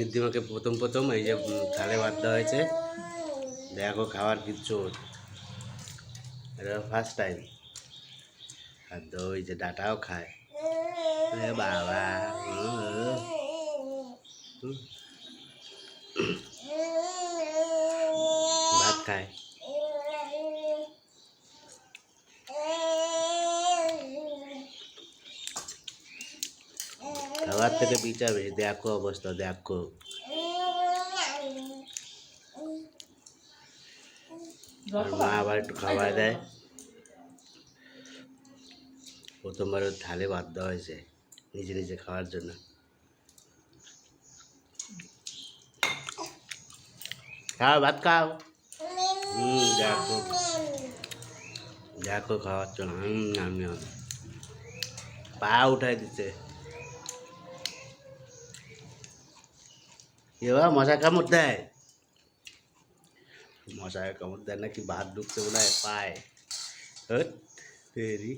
ঋদ্ধিমাকে প্রথম প্রথম এই যে থালে ভাত দেওয়া হয়েছে, দেখো খাওয়ার কিচ্ছু, এটা ফার্স্ট টাইম। আর তো ওই যে ডাটাও খায়, বাবা ভাত খায়। খাবার থেকে বিচার বেশি, দেখো অবস্থা দেখো। আর মা আবার একটু খাবার দেয়। প্রথমবার ওর থালে ভাত দেওয়া হয়েছে নিজে নিজে খাওয়ার জন্য। খাও ভাত খাও। দেখো দেখো খাওয়াচ্ছ না, আমি পা উঠাই দিচ্ছে। এবার মশা কামড় দেয়, মশায় কামড় দেয় নাকি ভাত ঢুকছে বলে পায়। তেরি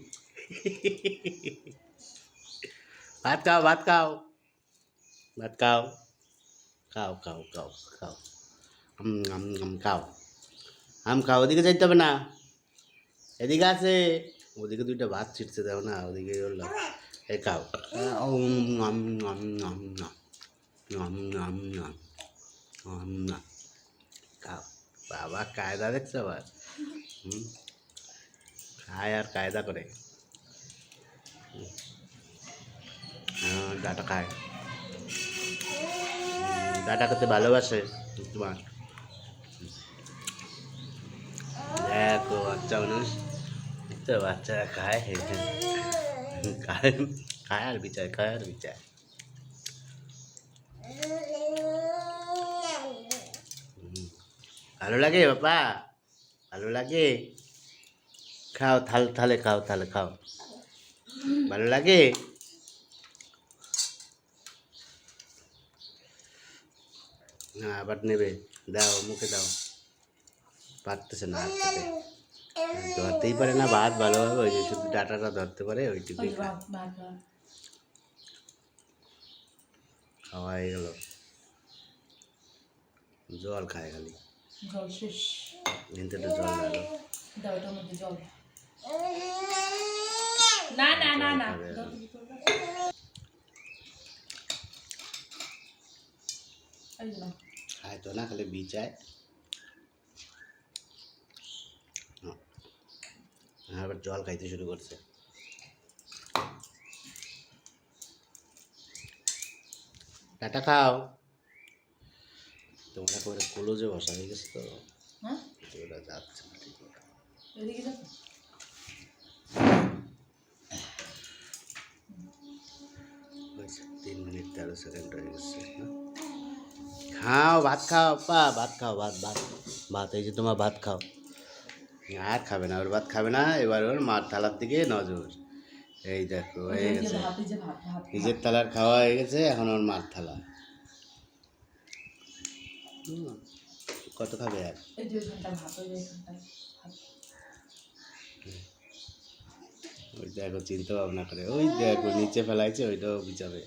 ভাত খাও ভাত খাও ভাত খাও, খাও খাও খাও খাও, খাও আম খাও। ওদিকে যাইতে হবে না, এদিকে আছে, ওদিকে দুইটা ভাত ছিটছে দাও না, ওদিকে বললাম এই খাও। খাও বাবা, কায়দা দেখছো আবার, খায় আর কায়দা করে। ডাটা খায়, ডাটা খেতে ভালোবাসে তোমার। দেখো বাচ্চা মানুষ তো, বাচ্চারা খায় খায় খায় আর বিচার, খায় আর বিচার। ভালো লাগে বাবা, ভালো লাগে, খাও থালে খাও, থালে খাও, ভালো লাগে। না আবার নেবে, দাও মুখে দাও, পারতেছে না ধরতেই পারে না ভাত ভালোভাবে, ওই যে শুধু ডাটাটা ধরতে পারে, ওইটুকুই খাওয়া হয়ে গেল। জল খায় খালি, জল শেষ, কিন্তু জল ডালো, দাও এটার মধ্যে জল। না না না না, খায় তো না, খালি বিচায়। আবার জল খাইতে শুরু করছে। ডাটা খাও, তোমরা করে কলেজে বসা হয়ে গেছে তো, ওরা যাচ্ছে না ঠিক মতো। 3 মিনিট 13 সেকেন্ড হয়ে গেছে। খাও ভাত খাও পা, ভাত খাও, ভাত ভাত ভাত, এই যে তোমার ভাত খাও। আর খাবে না, ওর ভাত খাবে না, এবার ওর মার থালার দিকে নজর। এই দেখো হয়ে গেছে, নিজের থালার খাওয়া হয়ে গেছে, এখন ওর মার থালা। কত খাবে আর, ওই দেখো চিন্তা ভাবনা করে, ওই দেখো নিচে ফেলাইছে, ওইটাও বিচাবে।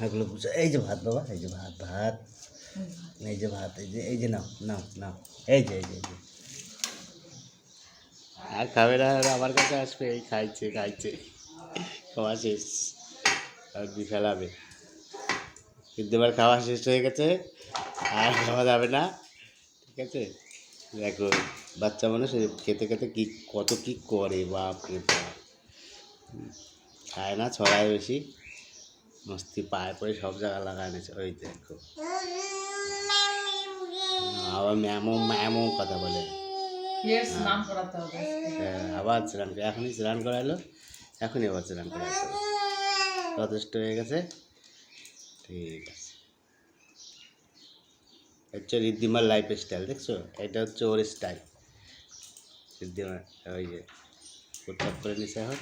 এগুলো বুঝা, এই যে ভাত বাবা, এই যে ভাত ভাত, এই যে ভাত, এই যে নাও নাও নাও, এই যে এই যে আর খাবে না, আমার কাছে আসবে, এই খাইছে খাইছে, খাওয়া শেষ, আর ফেলাবে। কিন্তু এবার খাওয়া শেষ হয়ে গেছে, আর খাওয়া যাবে না, ঠিক আছে। দেখো বাচ্চা মানুষ খেতে খেতে কি কত কি করে, বাপ রে বাপ, খায় না, ছড়ায় বেশি, মস্তি পায়ে পরে সব জায়গা লাগায় নিয়েছে। ওই দেখো আবার ম্যামো ম্যামো কথা বলে, আবার স্নান করে, এখনই স্নান করালো, এখনই আবার স্নান করাতে হবে, যথেষ্ট হয়ে গেছে, ঠিক আছে। হচ্ছে ঋদ্ধিমার লাইফ স্টাইল, দেখছো, এটা হচ্ছে ওর স্টাইল। ঋদ্ধিমার ওই যে পোশাক করে নিছে এখন।